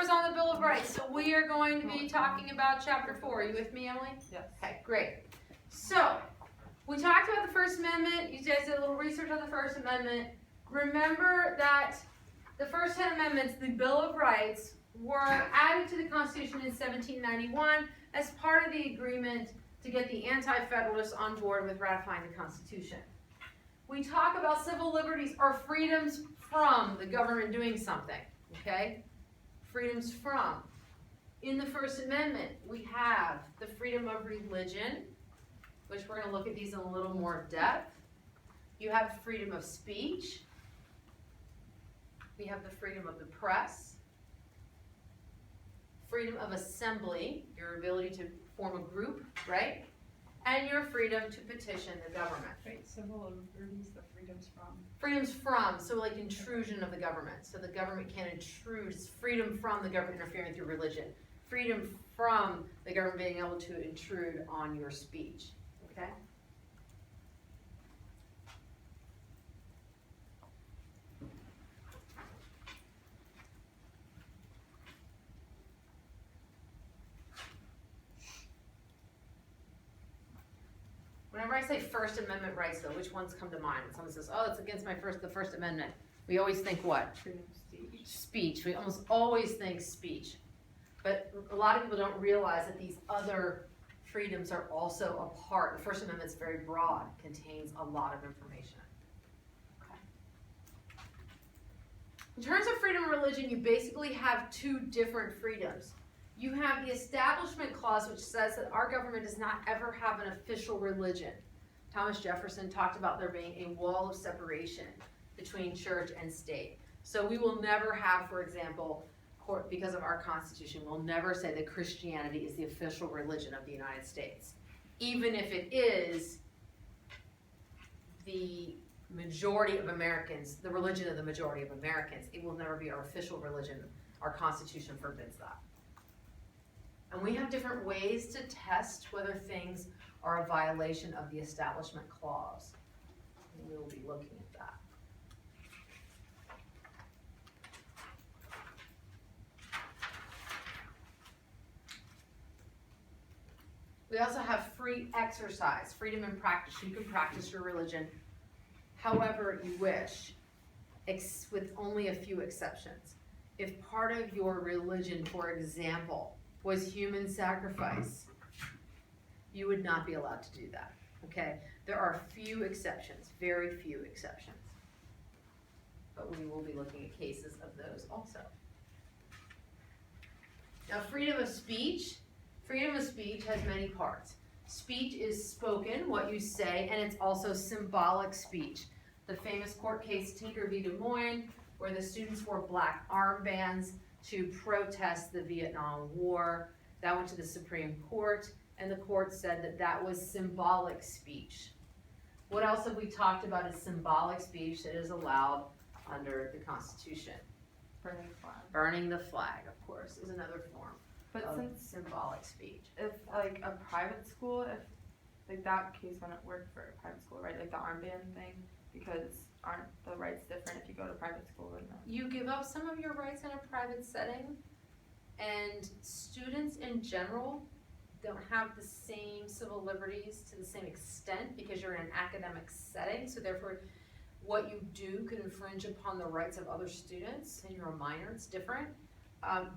4 is on the Bill of Rights, so we are going to be talking about Chapter 4. Are you with me, Emily? Yes. Okay, great. So, we talked about the First Amendment. You guys did a little research on the First Amendment. Remember that the first 10 amendments, the Bill of Rights, were added to the Constitution in 1791 as part of the agreement to get the Anti-Federalists on board with ratifying the Constitution. We talk about civil liberties or freedoms from the government doing something, okay? Freedoms from. In the First Amendment, we have the freedom of religion, which we're going to look at these in a little more depth. You have freedom of speech. We have the freedom of the press. Freedom of assembly, your ability to form a group, right? And your freedom to petition the government. Wait, civil liberties, the freedoms from? Freedoms from, so like intrusion of the government. So the government can't intrude. It's freedom from the government interfering with your religion. Freedom from the government being able to intrude on your speech. Okay? Whenever I say First Amendment rights, though, which ones come to mind? When someone says, "Oh, it's against the First Amendment," we always think what? Freedom of speech. Speech. We almost always think speech. But a lot of people don't realize that these other freedoms are also a part. The First Amendment is very broad, contains a lot of information. Okay. In terms of freedom of religion, you basically have two different freedoms. You have the Establishment Clause, which says that our government does not ever have an official religion. Thomas Jefferson talked about there being a wall of separation between church and state. So we will never have, for example, because of our Constitution, we'll never say that Christianity is the official religion of the United States. Even if it is the majority of Americans, the religion of the majority of Americans, it will never be our official religion. Our Constitution forbids that. And we have different ways to test whether things are a violation of the Establishment Clause. And we will be looking at that. We also have free exercise, freedom in practice. You can practice your religion however you wish, with only a few exceptions. If part of your religion, for example, was human sacrifice, you would not be allowed to do that, okay? There are few exceptions, very few exceptions. But we will be looking at cases of those also. Now, freedom of speech. Freedom of speech has many parts. Speech is spoken, what you say, and it's also symbolic speech. The famous court case Tinker v. Des Moines, where the students wore black armbands to protest the Vietnam War. That went to the Supreme Court, and the court said that that was symbolic speech. What else have we talked about as symbolic speech that is allowed under the Constitution? Burning the flag. Burning the flag, of course, is another form of since symbolic speech. if like a private school, if like that case when it worked for a private school, right? Like the armband thing, because aren't the rights different if you go to private school or not? You give up some of your rights in a private setting, and students in general don't have the same civil liberties to the same extent because you're in an academic setting, so therefore what you do could infringe upon the rights of other students, and you're a minor, it's different.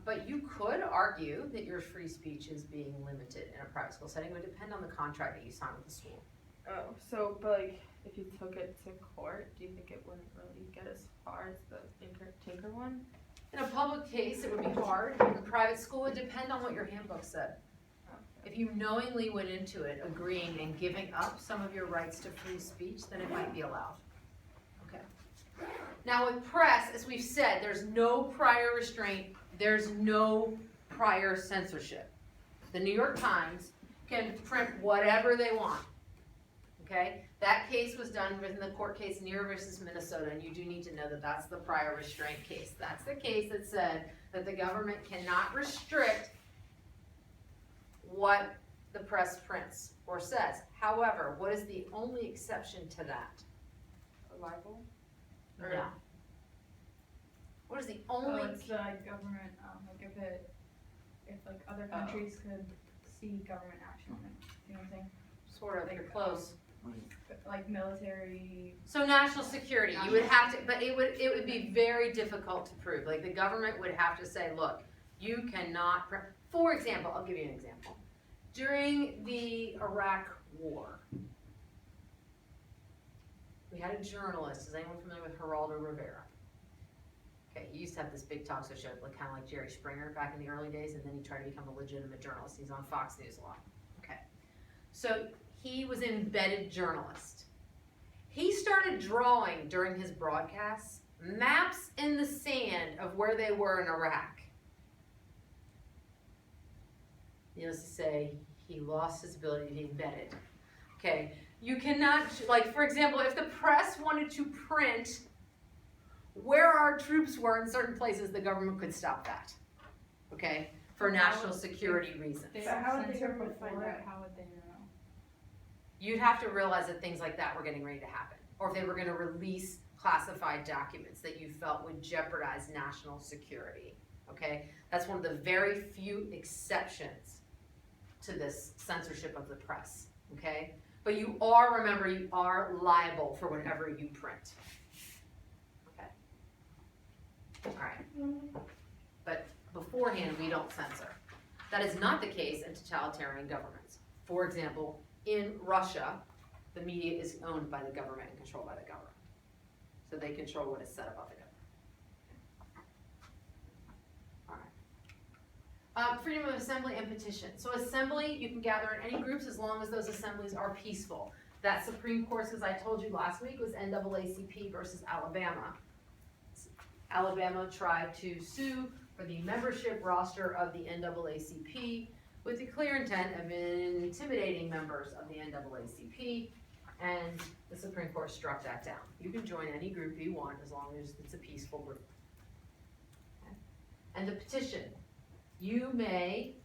But you could argue that your free speech is being limited in a private school setting. It would depend on the contract that you sign with the school. Oh, so but like if you took it to court, do you think it wouldn't really get as far as the Tinker one? In a public case, it would be hard. In a private school, it would depend on what your handbook said. Okay. If you knowingly went into it agreeing and giving up some of your rights to free speech, then it might be allowed. Okay. Now with press, as we've said, there's no prior restraint. There's no prior censorship. The New York Times can print whatever they want. Okay? That case was done within the court case Neer versus Minnesota, and you do need to know that that's the prior restraint case. That's the case that said that the government cannot restrict what the press prints or says. However, what is the only exception to that? A libel? No. What is the Oh, only? it's the government, like if like other countries could see government action, you know what I'm saying? Sort of, Like, you're close. Like military, So national security, you would have to, but it would be very difficult to prove. Like the government would have to say, look, you cannot, for example, I'll give you an example. During the Iraq War, we had a journalist, is anyone familiar with Geraldo Rivera? Okay, he used to have this big talk show, like, kind of like Jerry Springer back in the early days, and then he tried to become a legitimate journalist. He's on Fox News a lot. Okay, so he was an embedded journalist. He started drawing during his broadcasts maps in the sand of where they were in Iraq. Needless to say, he lost his ability to be embedded. Okay, you cannot, like for example, if the press wanted to print where our troops were in certain places, the government could stop that. Okay, for national security reasons. they So how would the censor government find before, out? how would they know? You'd have to realize that things like that were getting ready to happen, or if they were going to release classified documents that you felt would jeopardize national security. Okay, that's one of the very few exceptions to this censorship of the press. Okay, but you are, remember, you are liable for whatever you print. Okay, all right, but beforehand we don't censor. That is not the case in totalitarian governments. For example, in Russia, the media is owned by the government and controlled by the government. So they control what is said about the government. All right. Freedom of assembly and petition. So assembly, you can gather in any groups as long as those assemblies are peaceful. That Supreme Court, as I told you last week, was NAACP versus Alabama. Alabama tried to sue for the membership roster of the NAACP with the clear intent of intimidating members of the NAACP, and the Supreme Court struck that down. You can join any group you want as long as it's a peaceful group. Okay. And the petition. You may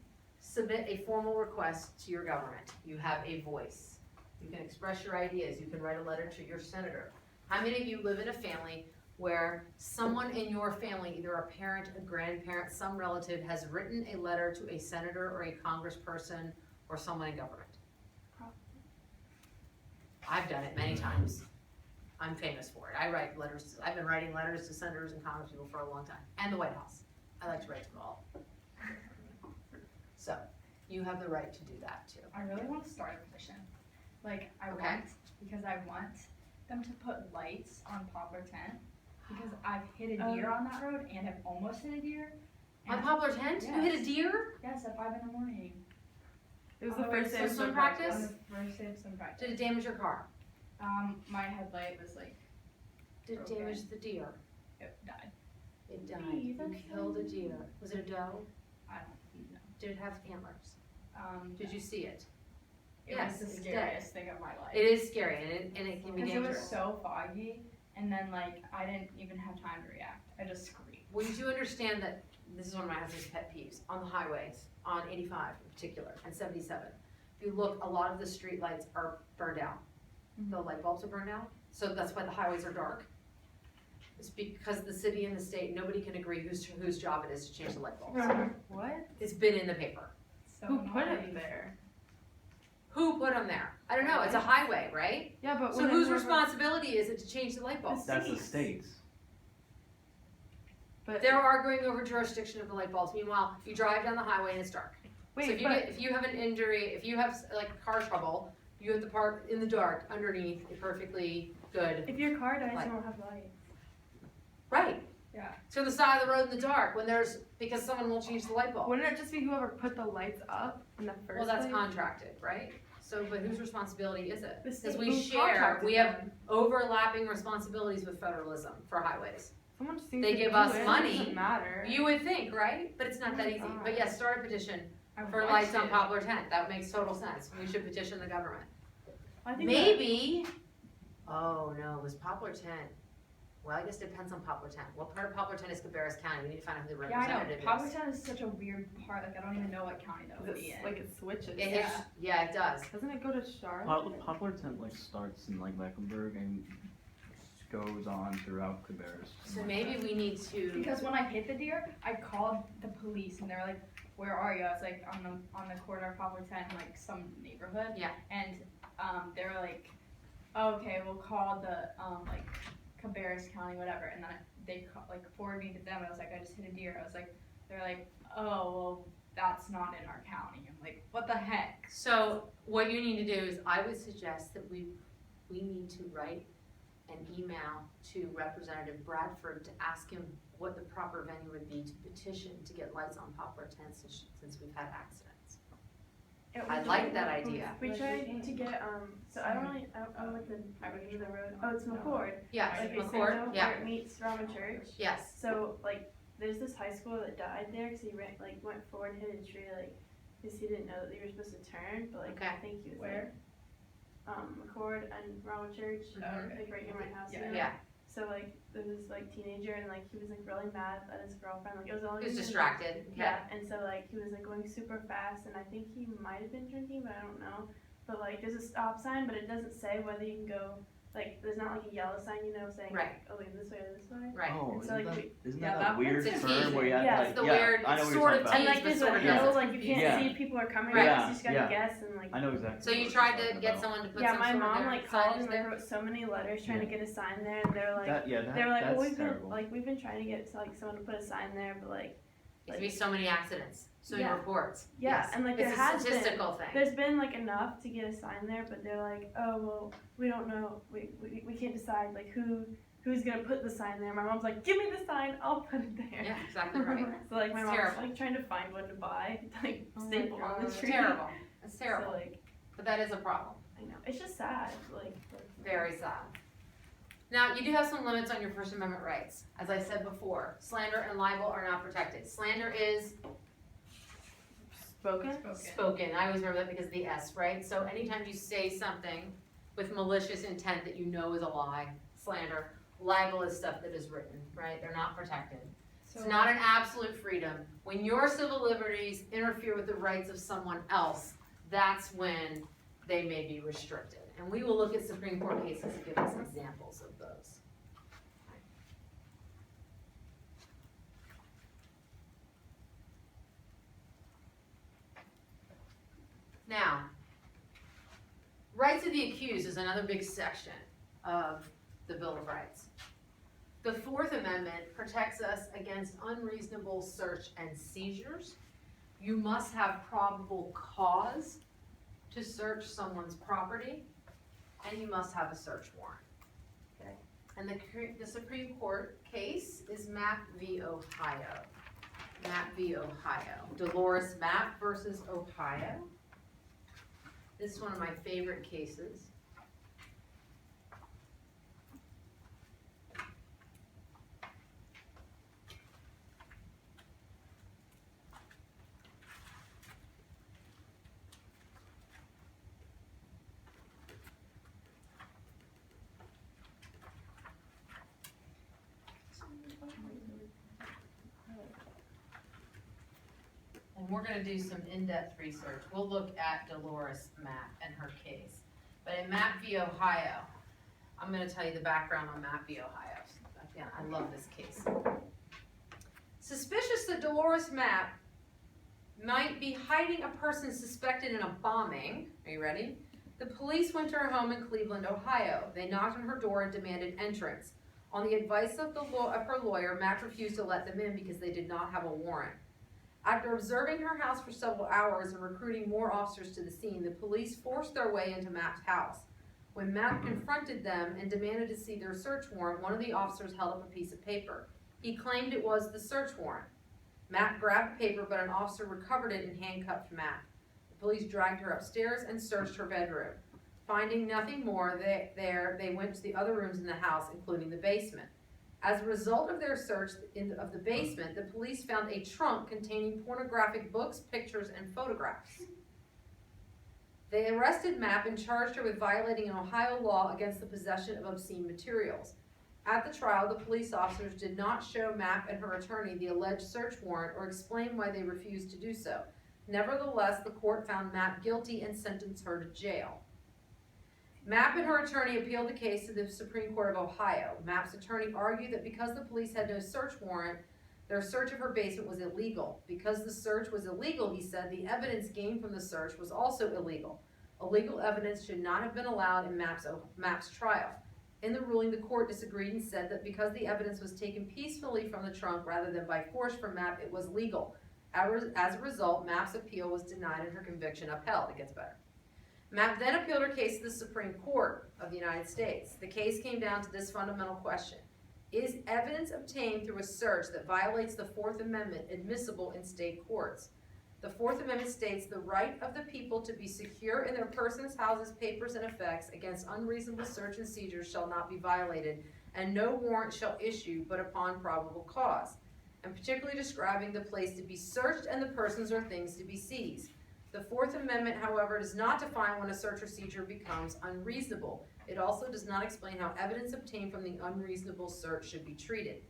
submit a formal request to your government. You have a voice. You can express your ideas. You can write a letter to your senator. How many of you live in a family where someone in your family, either a parent, a grandparent, some relative, has written a letter to a senator or a congressperson or someone in government? I've done it many times. I'm famous for it. I write letters. I've been writing letters to senators and congresspeople for a long time, and the White House. I like to write to them all. So, you have the right to do that too. I really want to start a petition. Like, I Okay. want them to put lights on Poplar Tent, because I've hit a deer on that road, and I've almost hit a deer. On and- Poplar Tent, you hit a deer? Yes, at 5 in the morning. It was the first day So of swim swim practice? On the first day of swim practice. Did it damage your car? My headlight was like, Did it Okay. damage the deer? it died. It died. Hey, You that's killed a deer. Was it a doe? I don't know. Did it have antlers? Did you see it? It Yes, was the it's scariest thing of my life. It is scary and it can be Because it was dangerous. so foggy, and then like I didn't even have time to react. I just screamed. Well, you do understand that this is one of my husband's pet peeves on the highways, on 85 in particular, and 77. If you look, a lot of the street lights are burned out. The light bulbs are burned out, so that's why the highways are dark. It's because the city and the state, nobody can agree whose job it is to change the light bulbs. What? It's been in the paper. So Who put annoying. it there? Who put them there? I don't know, it's a highway, right? Yeah, but So when whose whoever- responsibility is it to change the light bulbs? That's the state's. But They're arguing over jurisdiction of the light bulbs. Meanwhile, you drive down the highway and it's dark. wait, So but if you have an injury, if you have like car trouble, you have to park in the dark underneath a perfectly good, If your car dies, Light. you won't have lights. right? Yeah. To the side of the road in the dark when because someone won't change the light bulb. wouldn't it just be whoever put the lights up in the first Well, that's place? contracted, right? So, but whose responsibility is it? The Because state. we Who share, contracted we have them? overlapping responsibilities with federalism for highways. Someone just needs They to give do us it. money. It doesn't matter. You would think, right? But it's not that Oh my easy. God. But yes, start a petition I for watched lights on it. Poplar Tent. That makes total sense. We should petition the government. I think Maybe, oh no, it was Poplar Tent. Well, I guess it depends on Poplar Tent. What part of Poplar Tent is Cabarrus County? We need to find out who the Yeah, I representative know. Poplar is. Town is such a weird part. Like I don't even know what county that would be in. Like it switches. It hits, yeah, it does. Doesn't it go to Charlotte? Poplar tent like starts in like Mecklenburg and goes on throughout Cabarrus. So maybe we need to. Because when I hit the deer, I called the police and they were like, "Where are you?" I was like, "On the corner of Poplar 10, like some neighborhood." Yeah. And they were like, oh, "Okay, we'll call the like Cabarrus County, whatever." And then they like forwarded me to them. I was like, "I just hit a deer." I was like, they're like, "Oh, well, that's not in our county." I'm like, "What the heck?" So what you need to do is, I would suggest that we need to write an email to Representative Bradford to ask him what the proper venue would be to petition to get lights on Poplar 10 since we've had accidents. I like that idea. We tried to get, so I don't really, I don't like the name of the road. Oh, it's McCord. Yes, Like McCord, Basando, yeah, where it meets Rama Church. yes. So, like, there's this high school that died there because he went forward and hit a tree, like, because he didn't know that you were supposed to turn, but, like, Okay. I think he was Where? McCord and Rama Church, Mhm. like, right near my house. Yeah. you know? Yeah, So, like, there was this, like, teenager, and, like, he was, like, really mad at his girlfriend. Like, it was all he was distracted, okay. Yeah, and so like he was like going super fast, and I think he might have been drinking, but I don't know. But like there's a stop sign, but it doesn't say whether you can go. Like there's not like a yellow sign, you know, saying Right. like, oh wait, this way or this way. Right. Oh, And so, isn't like, that, isn't yeah, that that a weird one's a curve where you have Yeah, to, it's the like, weird- I know it's what sort you're of talking And about. like there's sort a of hill, doesn't like you can't Yeah. see if people are coming. Right. Right. So you just gotta Yeah. guess and like. I know exactly. So what you you're tried talking to get about. someone to put Yeah, some my sort of mom their like called signage and like there? wrote so many letters trying to Yeah. get a sign there, and they're like, they were like, that's well, terrible. we've been trying to get like someone to put a sign there, but like. There's be so many accidents, so many Yeah. reports. Yeah, Yes. and like It's there a has been. statistical thing. There's been like enough to get a sign there, but they're like, oh well, we don't know, we can't decide like who's gonna put the sign there. My mom's like, give me the sign, I'll put it there. Yeah, exactly right. So like my It's mom's terrible. like trying to find one to buy, like Oh my staple on the God. tree. Terrible, it's terrible, So like, but that is a problem, I know, it's just sad, like. very sad. Now, you do have some limits on your First Amendment rights. As I said before, slander and libel are not protected. Slander is Spoken? spoken. I always remember that because of the S, right? So anytime you say something with malicious intent that you know is a lie, slander, libel is stuff that is written, right? They're not protected. So It's not an absolute freedom. When your civil liberties interfere with the rights of someone else, that's when they may be restricted. And we will look at Supreme Court cases and give us examples of those. Now, rights of the accused is another big section of the Bill of Rights. The Fourth Amendment protects us against unreasonable search and seizures. You must have probable cause to search someone's property, and you must have a search warrant. Okay. And the Supreme Court case is Mapp v. Ohio. Mapp v. Ohio. Dolores Mapp versus Ohio. This is one of my favorite cases. And we're gonna do some in-depth research. We'll look at Dolores Mapp and her case. But in Mapp v. Ohio, I'm gonna tell you the background on Mapp v. Ohio. Again, I love this case. Suspicious that Dolores Mapp might be hiding a person suspected in a bombing, are you ready? The police went to her home in Cleveland, Ohio. They knocked on her door and demanded entrance. On the advice of her lawyer, Mapp refused to let them in because they did not have a warrant. After observing her house for several hours and recruiting more officers to the scene, the police forced their way into Mapp's house. When Mapp confronted them and demanded to see their search warrant, one of the officers held up a piece of paper. He claimed it was the search warrant. Mapp grabbed the paper, but an officer recovered it and handcuffed Mapp. The police dragged her upstairs and searched her bedroom. Finding nothing more they went to the other rooms in the house, including the basement. As a result of their search of the basement, the police found a trunk containing pornographic books, pictures, and photographs. They arrested Mapp and charged her with violating an Ohio law against the possession of obscene materials. At the trial, the police officers did not show Mapp and her attorney the alleged search warrant or explain why they refused to do so. Nevertheless, the court found Mapp guilty and sentenced her to jail. Mapp and her attorney appealed the case to the Supreme Court of Ohio. Mapp's attorney argued that because the police had no search warrant, their search of her basement was illegal. Because the search was illegal, he said, the evidence gained from the search was also illegal. Illegal evidence should not have been allowed in Mapp's trial. In the ruling, the court disagreed and said that because the evidence was taken peacefully from the trunk rather than by force from Mapp, it was legal. As a result, Mapp's appeal was denied and her conviction upheld. It gets better. Mapp then appealed her case to the Supreme Court of the United States. The case came down to this fundamental question. Is evidence obtained through a search that violates the Fourth Amendment admissible in state courts? The Fourth Amendment states the right of the people to be secure in their persons, houses, papers, and effects against unreasonable search and seizures shall not be violated, and no warrant shall issue but upon probable cause, and particularly describing the place to be searched and the persons or things to be seized. The Fourth Amendment, however, does not define when a search or seizure becomes unreasonable. It also does not explain how evidence obtained from the unreasonable search should be treated.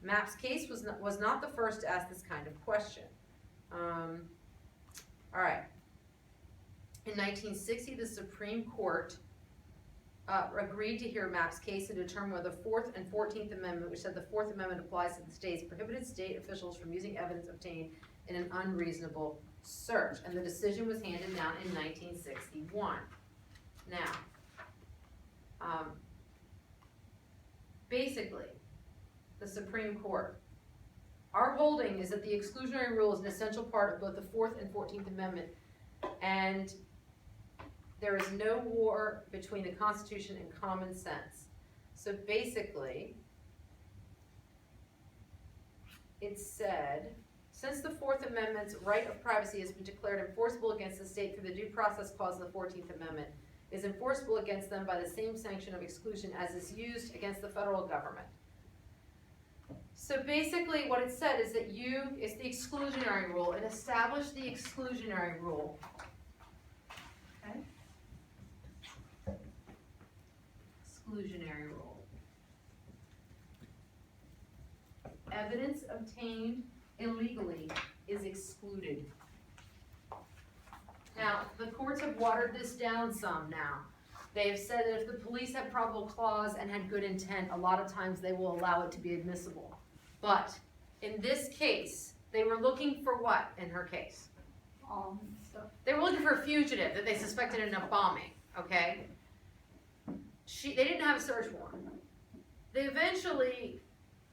Mapp's case was not the first to ask this kind of question. All right. In 1960, the Supreme Court agreed to hear Mapp's case and determine whether the Fourth and 14th Amendment, which said the Fourth Amendment applies to the states, prohibited state officials from using evidence obtained in an unreasonable search. And the decision was handed down in 1961. Now, basically, the Supreme Court, our holding is that the exclusionary rule is an essential part of both the Fourth and 14th Amendment, and there is no war between the Constitution and common sense. So basically, it said, since the Fourth Amendment's right of privacy has been declared enforceable against the state through the Due Process Clause of the 14th Amendment, is enforceable against them by the same sanction of exclusion as is used against the federal government. So basically what it said is that it's the exclusionary rule. It established the exclusionary rule. Okay? Exclusionary rule. Evidence obtained illegally is excluded. Now, the courts have watered this down some now. They have said that if the police had probable cause and had good intent, a lot of times they will allow it to be admissible. But in this case, they were looking for what in her case? Stuff. They were looking for a fugitive that they suspected in a bombing, okay? They didn't have a search warrant. They eventually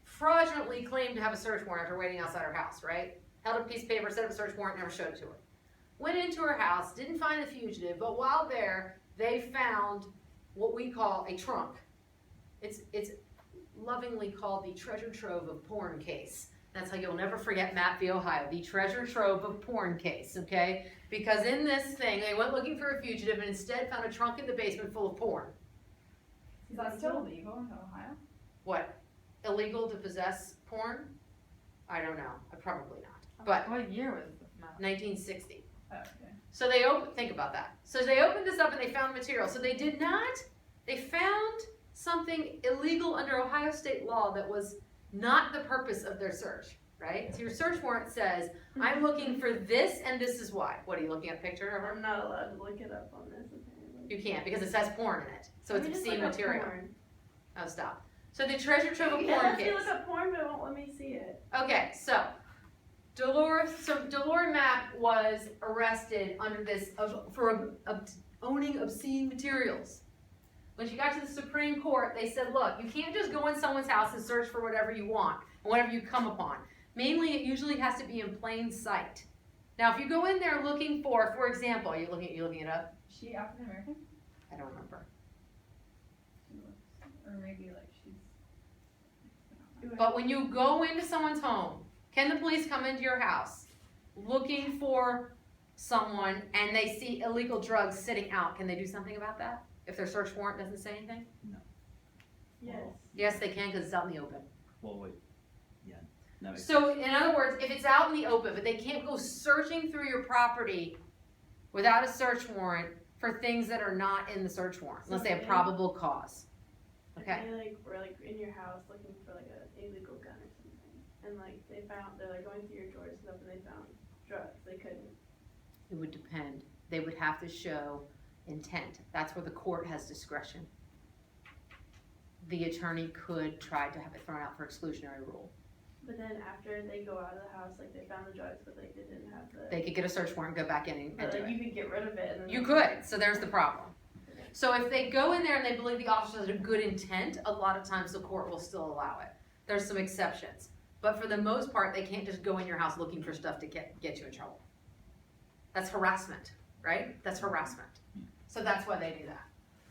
fraudulently claimed to have a search warrant after waiting outside her house, right? Held a piece of paper, set up a search warrant, never showed it to her. Went into her house, didn't find the fugitive, but while there, they found what we call a trunk. It's lovingly called the treasure trove of porn case. That's how you'll never forget Mapp v. Ohio, the treasure trove of porn case, okay? Because in this thing, they went looking for a fugitive and instead found a trunk in the basement full of porn. Is that still illegal in Ohio? What? Illegal to possess porn? I don't know. Probably not. But What year was this map? 1960. Oh, okay. So think about that. So they opened this up and they found material. So they found something illegal under Ohio state law that was not the purpose of their search, right? So your search warrant says, I'm looking for this and this is why. What, are you looking at a picture of her? I'm not allowed to look it up on this apparently. You can't because it says porn in it. So it's Let me just obscene look up material. porn. Oh, stop. So the treasure trove of It porn lets me case. look up porn, but it won't let me see it. Okay, so Delora Mapp was arrested under this for owning obscene materials. When she got to the Supreme Court, they said, look, you can't just go in someone's house and search for whatever you want, or whatever you come upon. Mainly, it usually has to be in plain sight. Now, if you go in there looking for example, are you looking it up? Is she African American? I don't remember. Or maybe like she's. But when you go into someone's home, can the police come into your house looking for someone and they see illegal drugs sitting out? Can they do something about that? If their search warrant doesn't say anything? Yes. Yes, they can because it's out in the open. Well, wait, yeah. That makes So, in other words, if it's out in the open, but they can't go searching through your property without a search warrant for things that are not in the search warrant, unless they have probable cause. Okay. If they were in your house looking for an illegal gun or something, and they're going through your drawers and stuff, and they found drugs. They couldn't. It would depend. They would have to show intent. That's where the court has discretion. The attorney could try to have it thrown out for exclusionary rule. But then after they go out of the house, like they found the drugs, but like they didn't have the. They could get a search warrant, go back in and But do like it. you could get rid of it. And then You could, so there's the problem. So if they go in there and they believe the officer has a good intent, a lot of times the court will still allow it. There's some exceptions. But for the most part, they can't just go in your house looking for stuff to get you in trouble. That's harassment, right? That's harassment. So that's why they do that.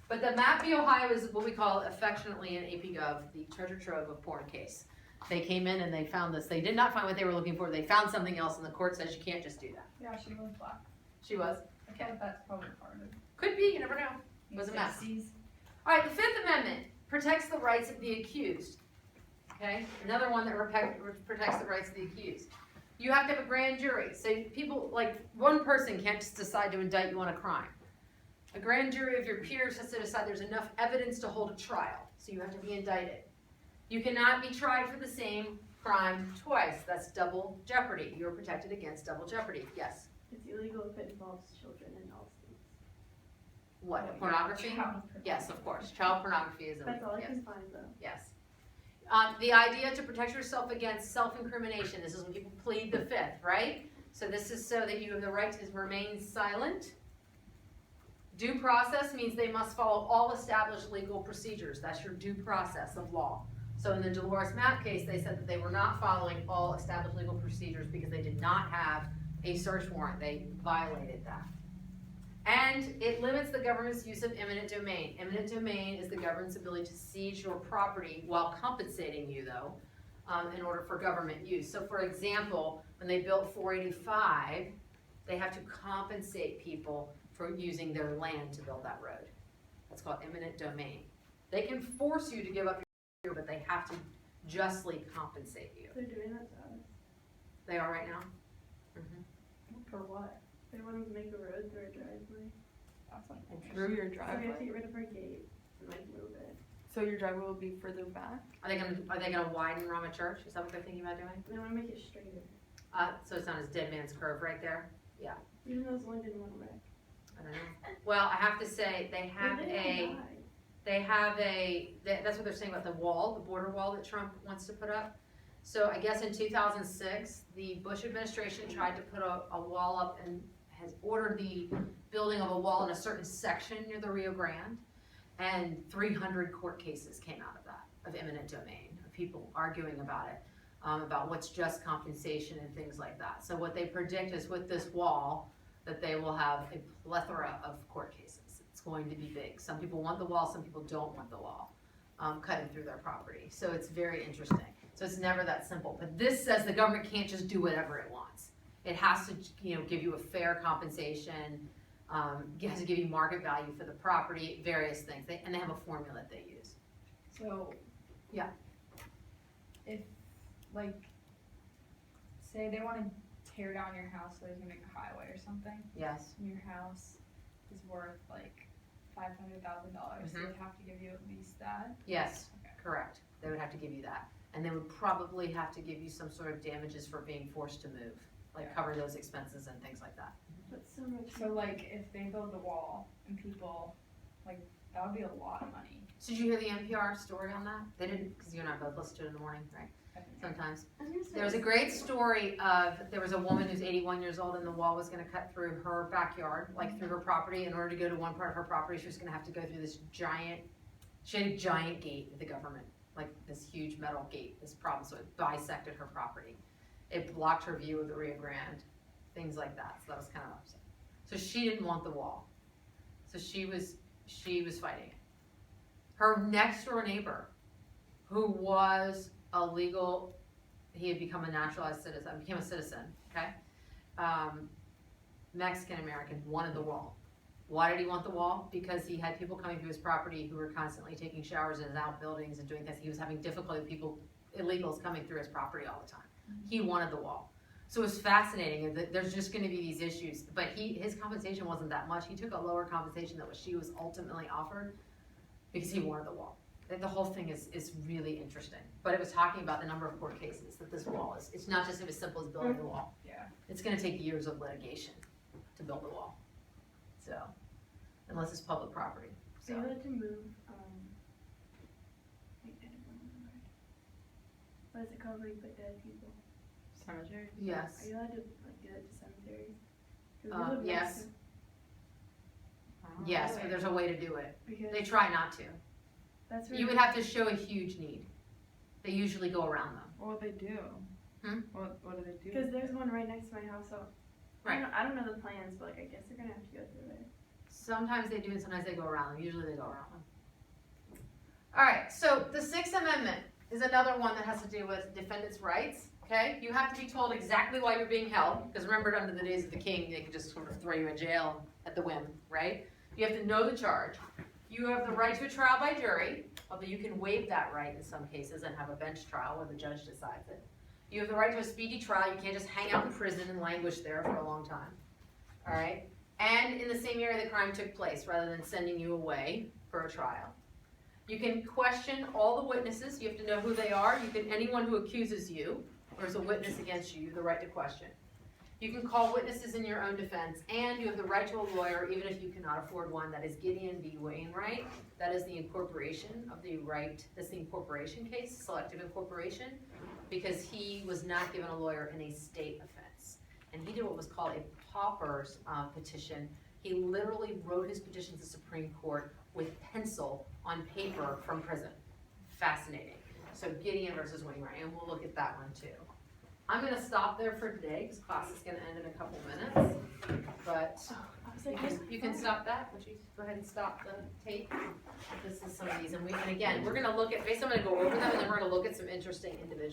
But the MAP v. Ohio is what we call affectionately in AP Gov, the treasure trove of porn case. They came in and they found this. They did not find what they were looking for. They found something else and the court says you can't just do that. Yeah, she was black. She was. I feel like that's probably part of it. Could be, you never know. Was a mess. 60s. All right, the Fifth Amendment protects the rights of the accused. Okay, another one that protects the rights of the accused. You have to have a grand jury. So people, like one person can't just decide to indict you on a crime. A grand jury of your peers has to decide there's enough evidence to hold a trial. So you have to be indicted. You cannot be tried for the same crime twice. That's double jeopardy. You're protected against double jeopardy. Yes. It's illegal if it involves children in all states. What? Pornography? Child Yes, of course. Child pornography is illegal. That's all I Yes. can find though. Yes. The idea to protect yourself against self-incrimination. This is when people plead the Fifth, right? So this is so that you have the right to remain silent. Due process means they must follow all established legal procedures. That's your due process of law. So in the Dolores Mapp case, they said that they were not following all established legal procedures because they did not have a search warrant. They violated that. And it limits the government's use of eminent domain. Eminent domain is the government's ability to seize your property while compensating you, though, in order for government use. So, for example, when they built 485, they have to compensate people for using their land to build that road. That's called eminent domain. They can force you to give up your, but they have to justly compensate you. They're doing that to us. They are right now. For what? They want to make a road through our driveway. That's Interesting. Through your So we have to driveway? get rid of our gate and like move it. So your driveway will be further back? Are they gonna widen Rama Church? Is that what they're thinking about doing? They want to make it straighter. So it's known as Dead Man's Curve right there. Even though it's only been one wreck. I don't know. Well, I have to say they have that's what they're saying about the wall, the border wall that Trump wants to put up. So I guess in 2006, the Bush administration tried to put a wall up and has ordered the building of a wall in a certain section near the Rio Grande, and 300 court cases came out of that, of eminent domain, of people arguing about it, about what's just compensation and things like that. So what they predict is with this wall, that they will have a plethora of court cases. It's going to be big. Some people want the wall, some people don't want the wall cutting through their property. So it's very interesting. So it's never that simple. But this says the government can't just do whatever it wants. It has to, give you a fair compensation. It has to give you market value for the property, various things. And they have a formula that they use. So. Yeah. If, like, say they want to tear down your house so they can make a highway or something, Yes. and your house is worth like $500,000, so they'd have to give you at least that. Yes. Okay. Correct. They would have to give you that. And they would probably have to give you some sort of damages for being forced to move, like cover those expenses and things like that. That's so much. So like if they build the wall and people, like that would be a lot of money. So did you hear the NPR story on that? They didn't, because you and I both listen to it in the morning, right? I think. Sometimes. I was gonna say, There was a great story of, there was a woman who's 81 years old and the wall was gonna cut through her backyard, like through her property. In order to go to one part of her property, she was gonna have to go through this giant, she had a giant gate with the government, like this huge metal gate, this problem, so it bisected her property. It blocked her view of the Rio Grande, things like that, so that was kind of upset. So she didn't want the wall. So she was fighting it. Her next door neighbor, who was a legal, he had become a naturalized citizen, became a citizen, okay? Mexican American, wanted the wall. Why did he want the wall? Because he had people coming through his property who were constantly taking showers in his outbuildings and doing things. He was having difficulty with people, illegals coming through his property all the time. He wanted the wall. So it was fascinating that there's just gonna be these issues, but his compensation wasn't that much. He took a lower compensation than what she was ultimately offered because he wanted the wall. The whole thing is really interesting, but it was talking about the number of court cases that this wall is. It's not just as simple as building the wall. Yeah. It's gonna take years of litigation to build the wall. So, unless it's public property. So you So, allowed to move, wait, I don't remember. What is it called where you put dead people? Cemetery? yes. Are you allowed to like do that to cemeteries? 'Cause we live next Yes. to- Yes, but there's a way to do it. Because They try not to. that's where You would have to show a huge need. They usually go around them. What would they do? Hmm? What do they do? because there's one right next to my house, so Right. I don't know the plans, but like I guess they're gonna have to go through there. Sometimes they do, and sometimes they go around them. Usually they go around them. All right, so the Sixth Amendment is another one that has to do with defendants' rights. Okay, you have to be told exactly why you're being held, because remember, under the days of the king, they could just sort of throw you in jail at the whim, right? You have to know the charge. You have the right to a trial by jury, although you can waive that right in some cases and have a bench trial where the judge decides it. You have the right to a speedy trial. You can't just hang out in prison and languish there for a long time. All right? And in the same area the crime took place, rather than sending you away for a trial. You can question all the witnesses. You have to know who they are. Anyone who accuses you or is a witness against you, you have the right to question. You can call witnesses in your own defense, and you have the right to a lawyer, even if you cannot afford one. That is Gideon v. Wainwright. That is the incorporation of the right. That's the incorporation case, selective incorporation, because he was not given a lawyer in a state offense, and he did what was called a pauper's petition. He literally wrote his petition to the Supreme Court with pencil on paper from prison. Fascinating. So Gideon versus Wainwright, and we'll look at that one too. I'm going to stop there for today because class is going to end in a couple minutes. But I was you like, you can stop that. Would you go ahead and stop the tape? This is some of these, and again, we're going to look at. Basically, I'm going to go over them, and then we're going to look at some interesting individual.